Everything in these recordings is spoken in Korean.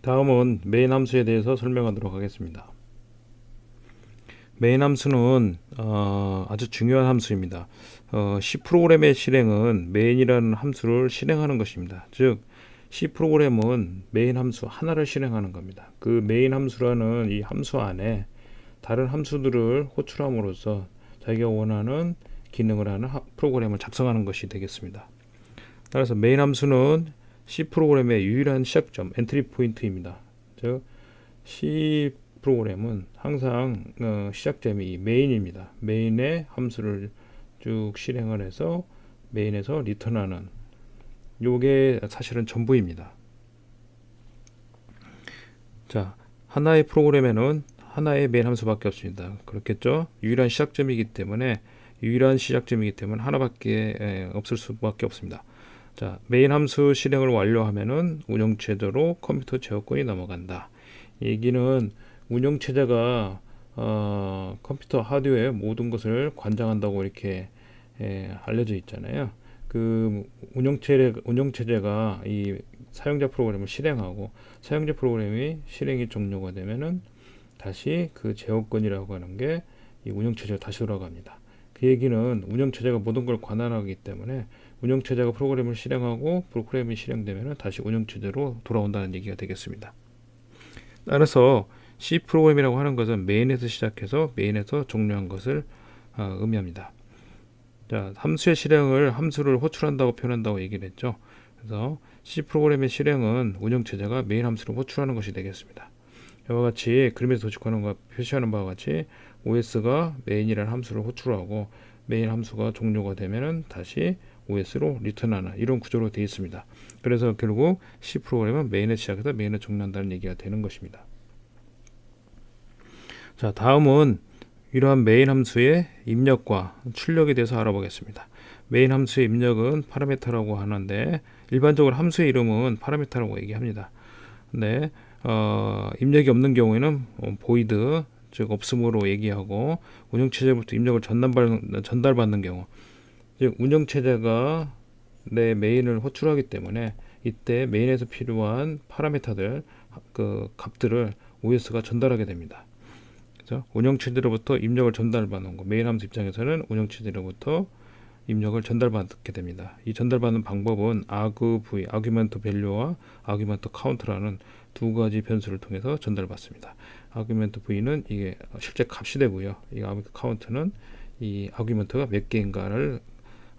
다음은 메인 함수에 대해서 설명하도록 하겠습니다. 메인 함수는 아주 중요한 함수입니다. C 프로그램의 실행은 메인이라는 함수를 실행하는 것입니다. 즉 C 프로그램은 메인 함수 하나를 실행하는 겁니다. 그 메인 함수라는 이 함수 안에 다른 함수들을 호출함으로써 자기가 원하는 기능을 하는 프로그램을 작성하는 것이 되겠습니다. 따라서 메인 함수는 C 프로그램의 유일한 시작점, 엔트리 포인트입니다. 즉 C 프로그램은 항상 시작점이 메인입니다. 메인의 함수를 쭉 실행을 해서 메인에서 리턴하는 요게 사실은 전부입니다. 자, 하나의 프로그램에는 하나의 메인 함수밖에 없습니다. 그렇겠죠? 유일한 시작점이기 때문에 하나밖에 없을 수밖에 없습니다. 자, 메인 함수 실행을 완료하면은 운영체제로 컴퓨터 제어권이 넘어간다. 얘기는 운영체제가 컴퓨터 하드웨어의 모든 것을 관장한다고 이렇게 알려져 있잖아요. 그 운영체제가 이 사용자 프로그램을 실행하고 사용자 프로그램이 실행이 종료가 되면은 다시 그 제어권이라고 하는 게 이 운영체제가 다시 돌아갑니다. 그 얘기는 운영체제가 모든 걸 관할하기 때문에 운영체제가 프로그램을 실행하고 프로그램이 실행되면 다시 운영체제로 돌아온다는 얘기가 되겠습니다. 따라서 C 프로그램이라고 하는 것은 메인에서 시작해서 메인에서 종료한 것을 의미합니다. 자, 함수의 실행을 함수를 호출한다고 표현한다고 얘기를 했죠. 그래서 C 프로그램의 실행은 운영체제가 메인 함수를 호출하는 것이 되겠습니다. 이와 같이 그림에서 도식하는 것 표시하는 바와 같이 OS가 메인이라는 함수를 호출하고 메인 함수가 종료가 되면은 다시 OS로 리턴하는 이런 구조로 되어 있습니다. 그래서 결국 C 프로그램은 메인에 시작해서 메인에 종료한다는 얘기가 되는 것입니다. 자, 다음은 이러한 메인 함수의 입력과 출력에 대해서 알아보겠습니다. 메인 함수의 입력은 파라미터라고 하는데 일반적으로 함수의 이름은 파라미터라고 얘기합니다. 근데 입력이 없는 경우에는 void 즉 없음으로 얘기하고 운영체제부터 입력을 전달받는 경우 즉 운영체제가 내 메인을 호출하기 때문에 이때 메인에서 필요한 파라미터들 그 값들을 OS가 전달하게 됩니다. 그래서 운영체제로부터 입력을 전달받는 거 메인 함수 입장에서는 운영체제로부터 입력을 전달받게 됩니다. 이 전달받는 방법은 argv, argument value와 argument count라는 두 가지 변수를 통해서 전달받습니다. argument v는 이게 실제 값이 되고요. 이 argument count는 이 argument가 몇 개인가를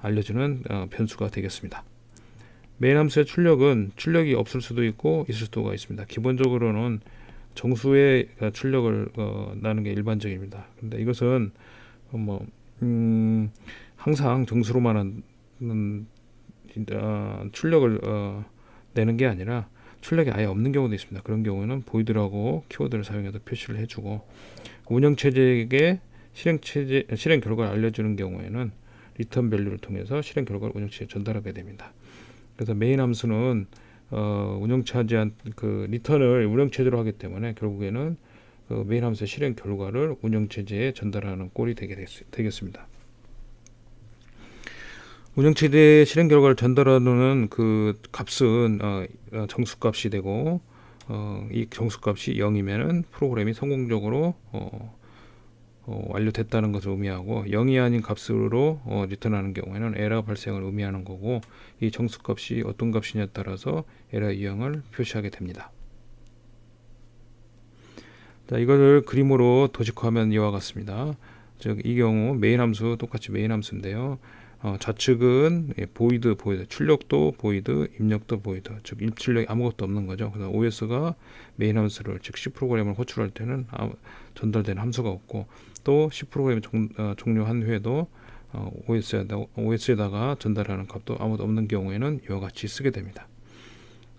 알려주는 변수가 되겠습니다. 메인 함수의 출력이 없을 수도 있고 있을 수도 있습니다. 기본적으로는 정수의 출력을 나는 게 일반적입니다. 근데 이것은 항상 정수로만 출력을 내는 게 아니라 출력이 아예 없는 경우도 있습니다. 그런 경우는 void라고 키워드를 사용해서 표시를 해주고 운영체제에게 실행 결과를 알려주는 경우에는 return value를 통해서 실행 결과를 운영체제에 전달하게 됩니다. 그래서 메인 함수는 운영체제한 그 리턴을 운영체제로 하기 때문에 결국에는 그 메인 함수의 실행 결과를 운영체제에 전달하는 꼴이 되겠습니다. 운영체제의 실행 결과를 전달하는 그 값은 정수값이 되고 이 정수값이 0이면은 프로그램이 성공적으로 완료됐다는 것을 의미하고 0이 아닌 값으로 리턴하는 경우에는 에러 발생을 의미하는 거고 이 정수값이 어떤 값이냐에 따라서 에러 유형을 표시하게 됩니다. 자, 이거를 그림으로 도식화하면 이와 같습니다. 즉 이 경우 메인 함수 똑같이 메인 함수인데요. 좌측은 void, 출력도 void, 입력도 void, 즉 입출력이 아무것도 없는 거죠. 그래서 OS가 메인 함수를 즉 C 프로그램을 호출할 때는 전달되는 함수가 없고 또 C 프로그램이 종료한 후에도 OS에다가 전달하는 값도 아무것도 없는 경우에는 이와 같이 쓰게 됩니다.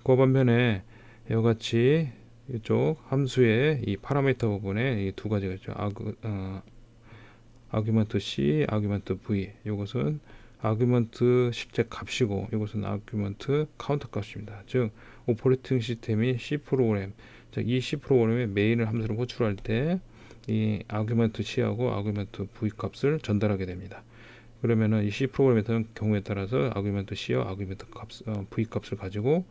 그 반면에 이와 같이 이쪽 함수의 이 파라미터 부분에 이 두 가지가 있죠. argument C, argument V. 이것은 argument 실제 값이고 이것은 argument 카운터 값입니다. 즉 오퍼레이팅 시스템이 C 프로그램, 즉 이 C 프로그램의 메인을 함수로 호출할 때 이 argument C하고 argument V 값을 전달하게 됩니다. 그러면은 이 C 프로그램에서는 경우에 따라서 argument C와 argument V 값을 가지고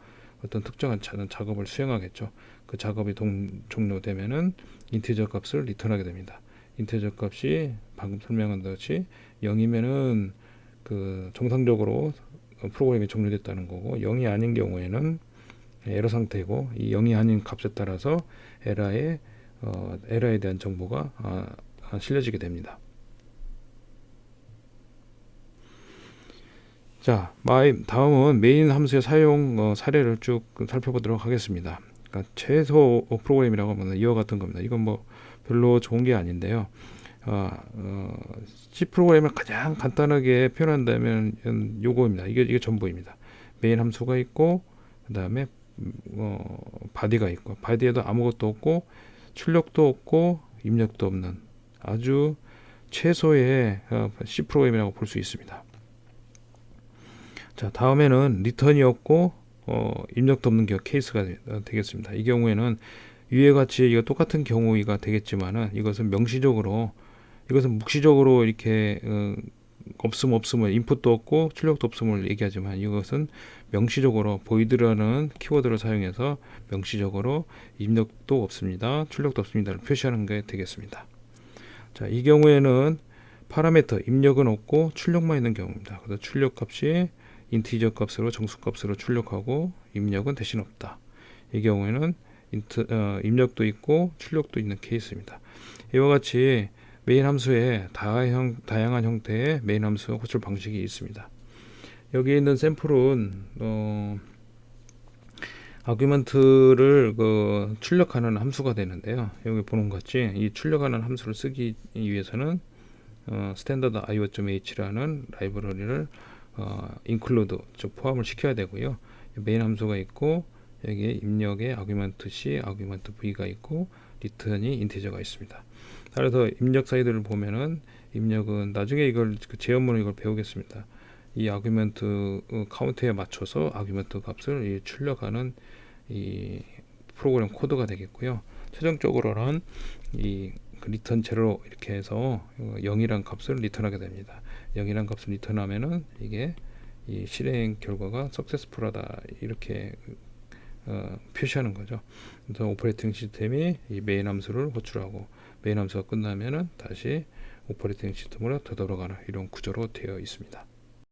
어떤 특정한 작업을 수행하겠죠. 그 작업이 종료되면은 인티저 값을 리턴하게 됩니다. 인티저 값이 방금 설명한 듯이 0이면은 그 정상적으로 프로그램이 종료됐다는 거고, 0이 아닌 경우에는 에러 상태고, 이 0이 아닌 값에 따라서 에러에 대한 정보가 실려지게 됩니다. 자, 다음은 메인 함수의 사용 사례를 쭉 살펴보도록 하겠습니다. 그러니까 최소 프로그램이라고 하면 이와 같은 겁니다. 이건 뭐 별로 좋은 게 아닌데요. C 프로그램을 가장 간단하게 표현한다면 요거입니다. 이게 전부입니다. 메인 함수가 있고, 그 다음에 바디가 있고, 바디에도 아무것도 없고 출력도 없고 입력도 없는 아주 최소의 C 프로그램이라고 볼 수 있습니다. 자, 다음에는 리턴이 없고 입력도 없는 케이스가 되겠습니다. 이 경우에는 위와 같이 이거 똑같은 경우가 되겠지만은 이것은 묵시적으로 이렇게 없음을 인풋도 없고 출력도 없음을 얘기하지만, 이것은 명시적으로 void라는 키워드를 사용해서 명시적으로 입력도 없습니다, 출력도 없습니다를 표시하는 게 되겠습니다. 자, 이 경우에는 파라미터 입력은 없고 출력만 있는 경우입니다. 그래서 출력 값이 인티저 값으로 정수 값으로 출력하고 입력은 대신 없다. 이 경우에는 입력도 있고 출력도 있는 케이스입니다. 이와 같이 메인 함수에 다양한 형태의 메인 함수 호출 방식이 있습니다. 여기 있는 샘플은 아규먼트를 출력하는 함수가 되는데요. 여기 보는 것 같이 이 출력하는 함수를 쓰기 위해서는 스탠더드 io.h라는 라이브러리를 include, 즉 포함을 시켜야 되고요. 메인 함수가 있고, 여기에 입력에 아규먼트 C, 아규먼트 V가 있고, 리턴이 인티저가 있습니다. 따라서 입력 사이드를 보면은, 입력은 나중에 이걸 제어문을 이걸 배우겠습니다. 이 아규먼트 카운트에 맞춰서 아규먼트 값을 출력하는 이 프로그램 코드가 되겠고요. 최종적으로는 이 리턴 제로 이렇게 해서 0이란 값을 리턴하게 됩니다. 0이란 값을 리턴하면은 이게 이 실행 결과가 successful하다 이렇게 표시하는 거죠. 그래서 오퍼레이팅 시스템이 이 메인 함수를 호출하고, 메인 함수가 끝나면은 다시 오퍼레이팅 시스템으로 되돌아가는 이런 구조로 되어 있습니다.